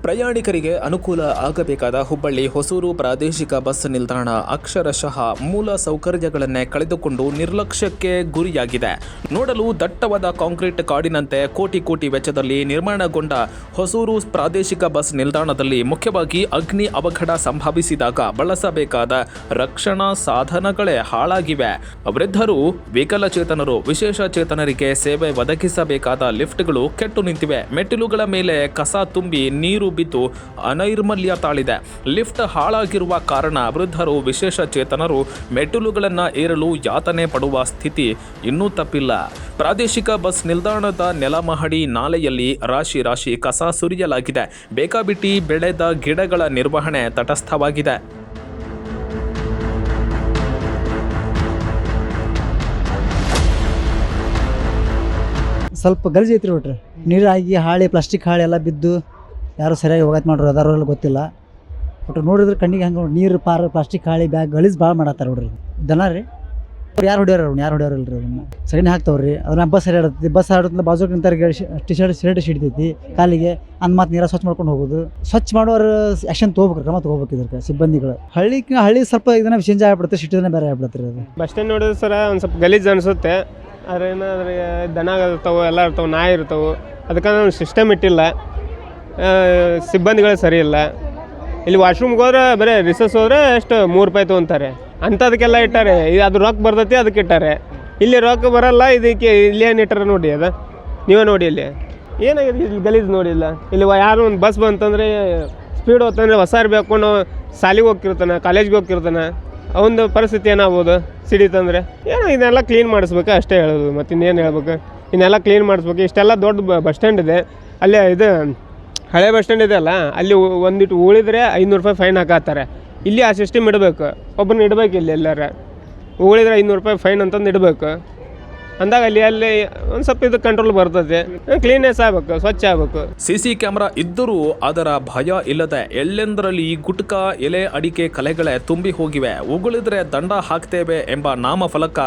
ಪ್ರಯಾಣಿಕರಿಗೆ ಅನುಕೂಲ ಆಗಬೇಕಾದ ಹುಬ್ಬಳ್ಳಿ ಹೊಸೂರು ಪ್ರಾದೇಶಿಕ ಬಸ್ ನಿಲ್ದಾಣ ಅಕ್ಷರಶಃ ಮೂಲ ಸೌಕರ್ಯಗಳನ್ನೇ ಕಳೆದುಕೊಂಡು ನಿರ್ಲಕ್ಷ್ಯಕ್ಕೆ ಗುರಿಯಾಗಿದೆ. ನೋಡಲು ದಟ್ಟವಾದ ಕಾಂಕ್ರೀಟ್ ಕಾಡಿನಂತೆ ಕೋಟಿ ವೆಚ್ಚದಲ್ಲಿ ನಿರ್ಮಾಣಗೊಂಡ ಹೊಸೂರು ಪ್ರಾದೇಶಿಕ ಬಸ್ ನಿಲ್ದಾಣದಲ್ಲಿ ಮುಖ್ಯವಾಗಿ ಅಗ್ನಿ ಅವಘಡ ಸಂಭವಿಸಿದಾಗ ಬಳಸಬೇಕಾದ ರಕ್ಷಣಾ ಸಾಧನಗಳೇ ಹಾಳಾಗಿವೆ. ವೃದ್ಧರು, ವಿಕಲಚೇತನರು, ವಿಶೇಷ ಚೇತನರಿಗೆ ಸೇವೆ ಒದಗಿಸಬೇಕಾದ ಲಿಫ್ಟ್ಗಳು ಕೆಟ್ಟು ನಿಂತಿವೆ. ಮೆಟ್ಟಿಲುಗಳ ಮೇಲೆ ಕಸ ತುಂಬಿ ನೀರು ಬಿದ್ದು ಅನೈರ್ಮಲ್ಯ ತಾಳಿದೆ. ಲಿಫ್ಟ್ ಹಾಳಾಗಿರುವ ಕಾರಣ ವೃದ್ಧರು, ವಿಶೇಷ ಚೇತನರು ಮೆಟ್ಟಿಲುಗಳನ್ನು ಏರಲು ಯಾತನೆ ಪಡುವ ಸ್ಥಿತಿ ಇನ್ನೂ ತಪ್ಪಿಲ್ಲ. ಪ್ರಾದೇಶಿಕ ಬಸ್ ನಿಲ್ದಾಣದ ನೆಲಮಹಡಿ ನಾಲೆಯಲ್ಲಿ ರಾಶಿ ಕಸ ಸುರಿಯಲಾಗಿದೆ. ಬೇಕಾಬಿಟ್ಟಿ ಬೆಳೆದ ಗಿಡಗಳ ನಿರ್ವಹಣೆ ತಟಸ್ಥವಾಗಿದೆ. ಸ್ವಲ್ಪ ಗಲೀಜು ಐತ್ರಿ ಬಿಟ್ರಿ, ನೀರಾಗಿ ಹಾಳಿ ಪ್ಲಾಸ್ಟಿಕ್ ಹಾಳಿ ಎಲ್ಲ ಬಿದ್ದು ಯಾರು ಸರಿಯಾಗಿ ಹೋಗತ್ತೆ ಮಾಡ್ರಿ, ಅದಾರೆಲ್ಲ ಗೊತ್ತಿಲ್ಲ. ಒಟ್ಟು ನೋಡಿದ್ರೆ ಕಣ್ಣಿಗೆ ಹಂಗೆ ನೀರು ಪ್ಲಾಸ್ಟಿಕ್ ಹಾಳಿ ಬ್ಯಾಗ್ ಗಲೀಜು ಭಾಳ ಮಾಡತ್ತಾರ ನೋಡ್ರಿ. ದನ ರೀ ಅವ್ರು ಯಾರು ಹೊಡ್ಯಾರಲ್ರಿ ಅದನ್ನ ಸಗಣಿ ಹಾಕ್ತಾವ್ರಿ. ಅದನ್ನ ಬಸ್ ಹರಿಯಾಡತ್ತಿ, ಬಸ್ ಹರಿಯೋದ್ರಿಂದ ಬಾಜು ನಿಂತಾರೆ ಟಿ ಶರ್ಟ್ ಸಿಡ್ತೈತಿ ಕಾಲಿಗೆ. ಅಂದ್ ಮಾತು ನೀರ ಸ್ವಚ್ಛ ಮಾಡ್ಕೊಂಡು ಹೋಗೋದು. ಸ್ವಚ್ಛ ಮಾಡೋರು ಆ್ಯಕ್ಷನ್ ತೊಗೋಬೇಕು, ಕ್ರಮ ತೊಗೋಬೇಕು ಇದಕ್ಕೆ ಸಿಬ್ಬಂದಿಗಳು. ಹಳ್ಳಿ ಸ್ವಲ್ಪ ಇದನ್ನ ಚೇಂಜ್ ಆಗ್ಬಿಡುತ್ತೆ, ಸಿಟಿದನ್ನ ಬೇರೆ ಆಗ್ಬಿಡುತ್ತೆ ಅದು. ಬಸ್ ಸ್ಟ್ಯಾಂಡ್ ನೋಡಿದ್ರೆ ಸರ ಒಂದು ಸ್ವಲ್ಪ ಗಲೀಜು ಅನಿಸುತ್ತೆ. ಆದರೆ ಏನಾದ್ರೆ ದನ ಇರ್ತಾವೆ, ಎಲ್ಲ ಇರ್ತಾವೆ, ನಾಯಿ ಇರ್ತಾವೆ. ಅದಕ್ಕೆ ಒಂದು ಸಿಸ್ಟಮ್ ಇಟ್ಟಿಲ್ಲ, ಸಿಬ್ಬಂದಿಗಳು ಸರಿ ಇಲ್ಲ. ಇಲ್ಲಿ ವಾಶ್ರೂಮ್ಗೆ ಹೋದ್ರೆ ಬರೀ ರಿಸಸ್ ಹೋದ್ರೆ ಎಷ್ಟು ₹3 ತೊಗೊಂತಾರೆ. ಅಂಥದಕ್ಕೆಲ್ಲ ಇಟ್ಟಾರೆ. ಅದು ರೊಕ್ಕ ಬರ್ತೈತಿ, ಅದಕ್ಕೆ ಇಟ್ಟಾರೆ. ಇಲ್ಲಿ ರೊಕ್ಕ ಬರಲ್ಲ, ಇದಕ್ಕೆ ಇಲ್ಲಿ ಏನು ಇಟ್ಟಾರೆ ನೋಡಿ, ಅದು ನೀವೇ ನೋಡಿ. ಇಲ್ಲಿ ಏನಾಗಿದೆ, ಇಲ್ಲಿ ಗಲೀಜು ನೋಡಿಲ್ಲ. ಇಲ್ಲಿ ಯಾರು ಒಂದು ಬಸ್ ಬಂತಂದರೆ ಸ್ಪೀಡ್ ಹೋಗ್ತಂದ್ರೆ ಹೊಸ ಬೇಕೊಂಡು ಶಾಲೆಗೆ ಹೋಗ್ತಿರ್ತಾನೆ, ಕಾಲೇಜ್ಗೆ ಹೋಗ್ತಿರ್ತಾನೆ. ಅವನ ಪರಿಸ್ಥಿತಿ ಏನಾಗ್ಬೋದು ಸಿಡಿತಂದರೆ. ಏನೋ ಇದನ್ನೆಲ್ಲ ಕ್ಲೀನ್ ಮಾಡಿಸ್ಬೇಕು ಅಷ್ಟೇ ಹೇಳೋದು, ಮತ್ತು ಇನ್ನೇನು ಹೇಳ್ಬೇಕು. ಇನ್ನೆಲ್ಲ ಕ್ಲೀನ್ ಮಾಡಿಸ್ಬೇಕು. ಇಷ್ಟೆಲ್ಲ ದೊಡ್ಡ ಬಸ್ ಸ್ಟ್ಯಾಂಡ್ ಇದೆ. ಅಲ್ಲೇ ಇದು ಹಳೆ ಬಸ್ ಸ್ಟ್ಯಾಂಡ್ ಇದೆ ಅಲ್ಲ, ಅಲ್ಲಿ ಒಂದಿಟ್ಟು ಉಳಿದ್ರೆ ₹500 ಫೈನ್ ಹಾಕತ್ತಾರೆ. ಇಲ್ಲಿ ಆ ಸಿಸ್ಟಮ್ ಇಡಬೇಕು, ಒಬ್ಬರನ್ನ ಇಡಬೇಕು. ಇಲ್ಲಿ ಎಲ್ಲರ ಉಳಿದ್ರೆ ₹500 ಫೈನ್ ಅಂತಂದು ಇಡಬೇಕು. ಅಂದಾಗ ಅಲ್ಲಿ ಒಂದು ಸ್ವಲ್ಪ ಇದು ಕಂಟ್ರೋಲ್ ಬರ್ತದೆ. ಕ್ಲೀನೆಸ್ ಆಗಬೇಕು, ಸ್ವಚ್ಛ ಆಗಬೇಕು. ಸಿಸಿ ಕ್ಯಾಮೆರಾ ಇದ್ದರೂ ಅದರ ಭಯ ಇಲ್ಲದೆ ಎಲ್ಲೆಂದರಲ್ಲಿ ಗುಟ್ಕಾ, ಎಲೆ, ಅಡಿಕೆ ಕಲೆಗಳೇ ತುಂಬಿ ಹೋಗಿವೆ. ಉಗುಳಿದ್ರೆ ದಂಡ ಹಾಕ್ತೇವೆ ಎಂಬ ನಾಮಫಲಕ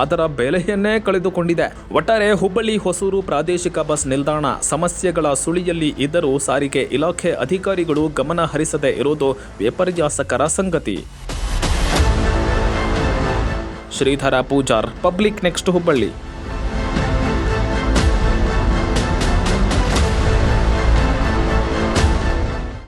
ಅದರ ಬೆಲೆಯನ್ನೇ ಕಳೆದುಕೊಂಡಿದೆ. ಒಟ್ಟಾರೆ ಹುಬ್ಬಳ್ಳಿ ಹೊಸೂರು ಪ್ರಾದೇಶಿಕ ಬಸ್ ನಿಲ್ದಾಣ ಸಮಸ್ಯೆಗಳ ಸುಳಿಯಲ್ಲಿ ಇದ್ದರೂ ಸಾರಿಗೆ ಇಲಾಖೆ ಅಧಿಕಾರಿಗಳು ಗಮನ ಹರಿಸದೆ ಇರುವುದು ವಿಪರ್ಯಾಸಕರ ಸಂಗತಿ. Shridhar Pujar, public next Hubballi.